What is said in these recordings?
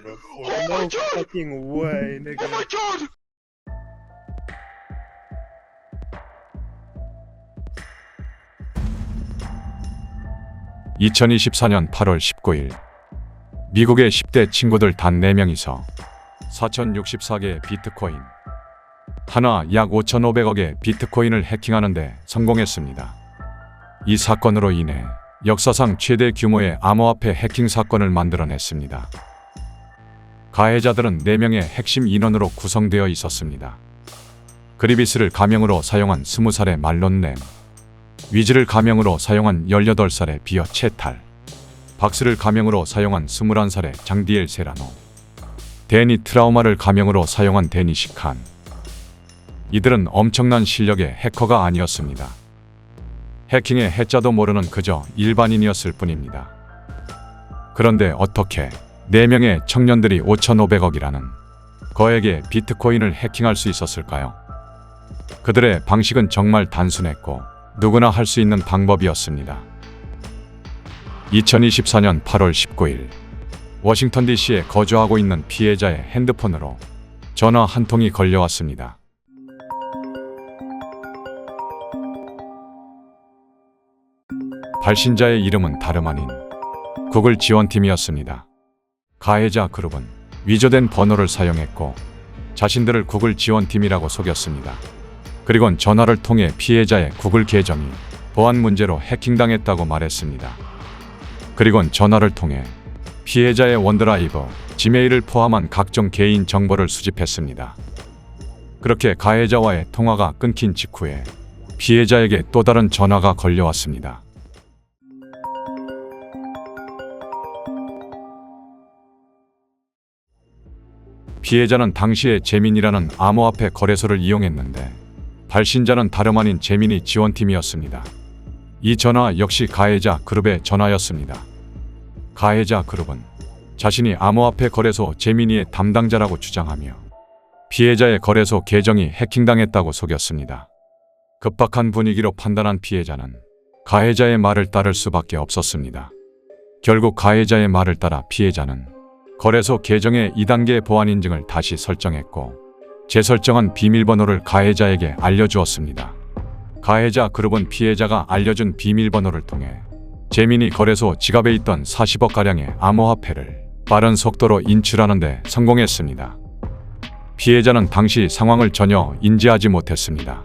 Oh my god! fucking way, Oh nigga. my god! (2024년 8월 19일) 미국의 10대 친구들 단 4명이서 4,064개의 비트코인, 하나 약 5,500억의 비트코인을 해킹하는 데 성공했습니다. 이 사건으로 인해 역사상 최대 규모의 암호화폐 해킹 사건을 만들어냈습니다. 가해자들은 4명의 핵심 인원으로 구성되어 있었습니다. 그리비스를 가명으로 사용한 20살의 말론 램, 위즈를 가명으로 사용한 18살의 비어 채탈, 박스를 가명으로 사용한 21살의 장디엘 세라노, 데니 트라우마를 가명으로 사용한 데니 시칸. 이들은 엄청난 실력의 해커가 아니었습니다. 해킹의 해자도 모르는 그저 일반인이었을 뿐입니다. 그런데 어떻게 4명의 청년들이 5,500억이라는 거액의 비트코인을 해킹할 수 있었을까요? 그들의 방식은 정말 단순했고 누구나 할 수 있는 방법이었습니다. 2024년 8월 19일 워싱턴 DC에 거주하고 있는 피해자의 핸드폰으로 전화 한 통이 걸려왔습니다. 발신자의 이름은 다름 아닌 구글 지원팀이었습니다. 가해자 그룹은 위조된 번호를 사용했고 자신들을 구글 지원팀이라고 속였습니다. 그리곤 전화를 통해 피해자의 구글 계정이 보안 문제로 해킹당했다고 말했습니다. 그리곤 전화를 통해 피해자의 원드라이브, 지메일을 포함한 각종 개인 정보를 수집했습니다. 그렇게 가해자와의 통화가 끊긴 직후에 피해자에게 또 다른 전화가 걸려왔습니다. 피해자는 당시에 재민이라는 암호화폐 거래소를 이용했는데 발신자는 다름 아닌 재민이 지원팀이었습니다. 이 전화 역시 가해자 그룹의 전화였습니다. 가해자 그룹은 자신이 암호화폐 거래소 재민이의 담당자라고 주장하며 피해자의 거래소 계정이 해킹당했다고 속였습니다. 급박한 분위기로 판단한 피해자는 가해자의 말을 따를 수밖에 없었습니다. 결국 가해자의 말을 따라 피해자는 거래소 계정의 2단계 보안 인증을 다시 설정했고 재설정한 비밀번호를 가해자에게 알려주었습니다. 가해자 그룹은 피해자가 알려준 비밀번호를 통해 재민이 거래소 지갑에 있던 40억가량의 암호화폐를 빠른 속도로 인출하는 데 성공했습니다. 피해자는 당시 상황을 전혀 인지하지 못했습니다.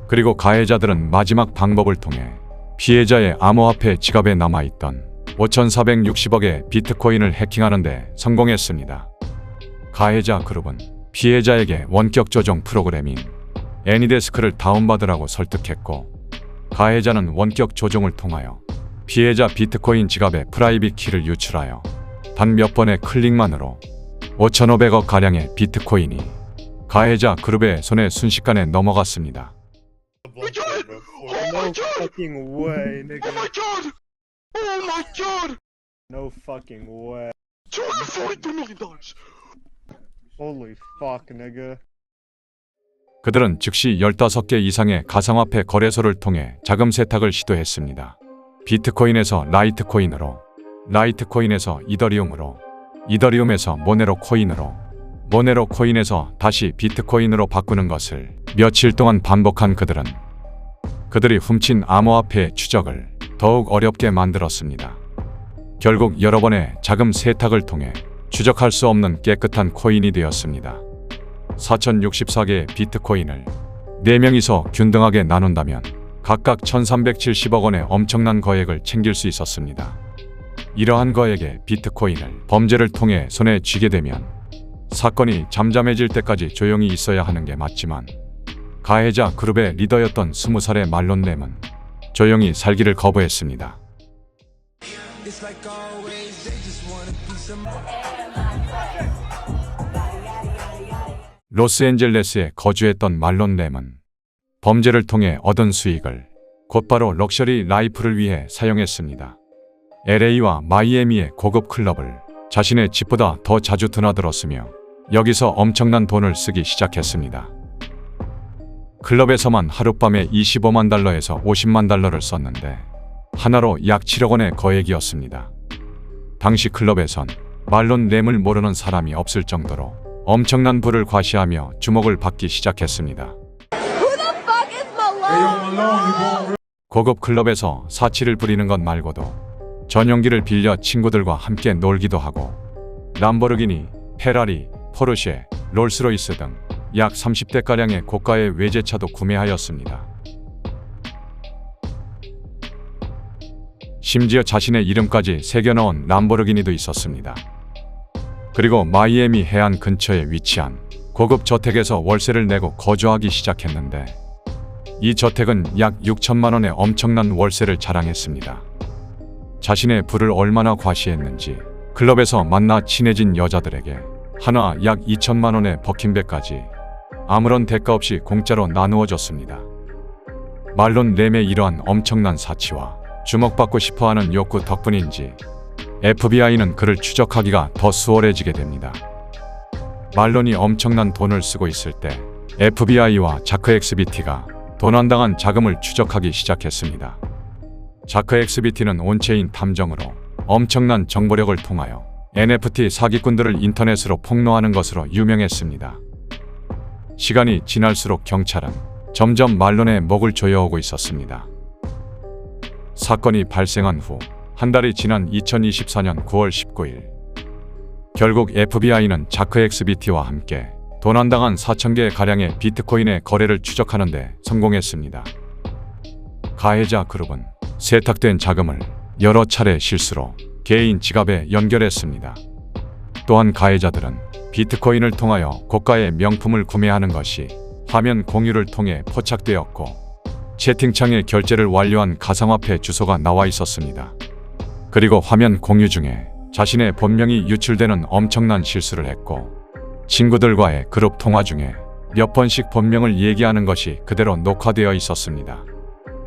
그리고 가해자들은 마지막 방법을 통해 피해자의 암호화폐 지갑에 남아있던 5,460억의 비트코인을 해킹하는 데 성공했습니다. 가해자 그룹은 피해자에게 원격 조종 프로그램인 애니데스크를 다운받으라고 설득했고 가해자는 원격 조종을 통하여 피해자 비트코인 지갑의 프라이빗 키를 유출하여 단 몇 번의 클릭만으로 5,500억 가량의 비트코인이 가해자 그룹의 손에 순식간에 넘어갔습니다. We did it! Oh No my god! fucking way, Oh nigga. my god! Oh my god! No fucking way. $242 million! Holy fuck, nigga. 그들은 즉시 15개 이상의 가상화폐 거래소를 통해 자금 세탁을 시도했습니다. 비트코인에서 라이트코인으로, 라이트코인에서 이더리움으로, 이더리움에서 모네로 코인으로, 모네로 코인에서 다시 비트코인으로 바꾸는 것을 며칠 동안 반복한 그들은 그들이 훔친 암호화폐의 추적을 더욱 어렵게 만들었습니다. 결국 여러 번의 자금 세탁을 통해 추적할 수 없는 깨끗한 코인이 되었습니다. 4,064개의 비트코인을 4명이서 균등하게 나눈다면 각각 1,370억 원의 엄청난 거액을 챙길 수 있었습니다. 이러한 거액의 비트코인을 범죄를 통해 손에 쥐게 되면 사건이 잠잠해질 때까지 조용히 있어야 하는 게 맞지만 가해자 그룹의 리더였던 20살의 말론 램은 조용히 살기를 거부했습니다. 로스앤젤레스에 거주했던 말론 램은 범죄를 통해 얻은 수익을 곧바로 럭셔리 라이프를 위해 사용했습니다. LA와 마이애미의 고급 클럽을 자신의 집보다 더 자주 드나들었으며 여기서 엄청난 돈을 쓰기 시작했습니다. 클럽에서만 하룻밤에 25만 달러에서 50만 달러를 썼는데 하나로 약 7억 원의 거액이었습니다. 당시 클럽에선 말론 램을 모르는 사람이 없을 정도로 엄청난 부를 과시하며 주목을 받기 시작했습니다. 고급 클럽에서 사치를 부리는 것 말고도 전용기를 빌려 친구들과 함께 놀기도 하고 람보르기니, 페라리, 포르쉐, 롤스로이스 등 약 30대가량의 고가의 외제차도 구매하였습니다. 심지어 자신의 이름까지 새겨넣은 람보르기니도 있었습니다. 그리고 마이애미 해안 근처에 위치한 고급 저택에서 월세를 내고 거주하기 시작했는데 이 저택은 약 6천만 원의 엄청난 월세를 자랑했습니다. 자신의 부를 얼마나 과시했는지 클럽에서 만나 친해진 여자들에게 하나 약 2천만 원의 버킨백까지 아무런 대가 없이 공짜로 나누어줬습니다. 말론 램의 이러한 엄청난 사치와 주목받고 싶어하는 욕구 덕분인지 FBI는 그를 추적하기가 더 수월해지게 됩니다. 말론이 엄청난 돈을 쓰고 있을 때 FBI와 자크 엑스비티가 도난당한 자금을 추적하기 시작했습니다. 자크 엑스비티는 온체인 탐정으로 엄청난 정보력을 통하여 NFT 사기꾼들을 인터넷으로 폭로하는 것으로 유명했습니다. 시간이 지날수록 경찰은 점점 말론의 목을 조여오고 있었습니다. 사건이 발생한 후 한 달이 지난 2024년 9월 19일 결국 FBI는 자크 엑스비티와 함께 도난당한 4,000개 가량의 비트코인의 거래를 추적하는 데 성공했습니다. 가해자 그룹은 세탁된 자금을 여러 차례 실수로 개인 지갑에 연결했습니다. 또한 가해자들은 비트코인을 통하여 고가의 명품을 구매하는 것이 화면 공유를 통해 포착되었고 채팅창에 결제를 완료한 가상화폐 주소가 나와 있었습니다. 그리고 화면 공유 중에 자신의 본명이 유출되는 엄청난 실수를 했고 친구들과의 그룹 통화 중에 몇 번씩 본명을 얘기하는 것이 그대로 녹화되어 있었습니다.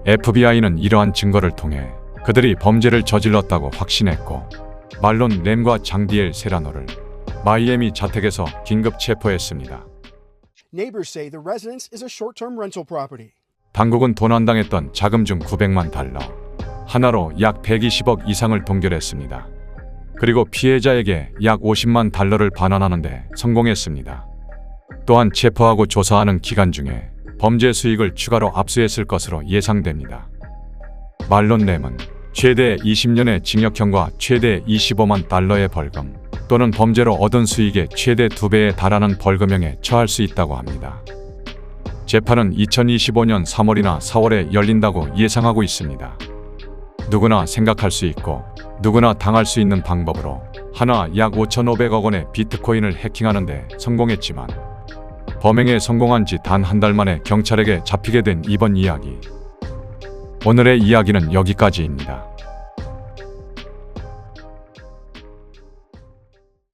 FBI는 이러한 증거를 통해 그들이 범죄를 저질렀다고 확신했고 말론 램과 장디엘 세라노를 마이애미 자택에서 긴급 체포했습니다. Neighbors say the residence is a short-term rental property. 당국은 도난당했던 자금 중 900만 달러, 하나로 약 120억 이상을 동결했습니다. 그리고 피해자에게 약 50만 달러를 반환하는 데 성공했습니다. 또한 체포하고 조사하는 기간 중에 범죄 수익을 추가로 압수했을 것으로 예상됩니다. 말론 램은 최대 20년의 징역형과 최대 25만 달러의 벌금 또는 범죄로 얻은 수익의 최대 2배에 달하는 벌금형에 처할 수 있다고 합니다. 재판은 2025년 3월이나 4월에 열린다고 예상하고 있습니다. 누구나 생각할 수 있고 누구나 당할 수 있는 방법으로 하나 약 5,500억 원의 비트코인을 해킹하는 데 성공했지만 범행에 성공한 지 단 한 달 만에 경찰에게 잡히게 된 이번 이야기. 오늘의 이야기는 여기까지입니다.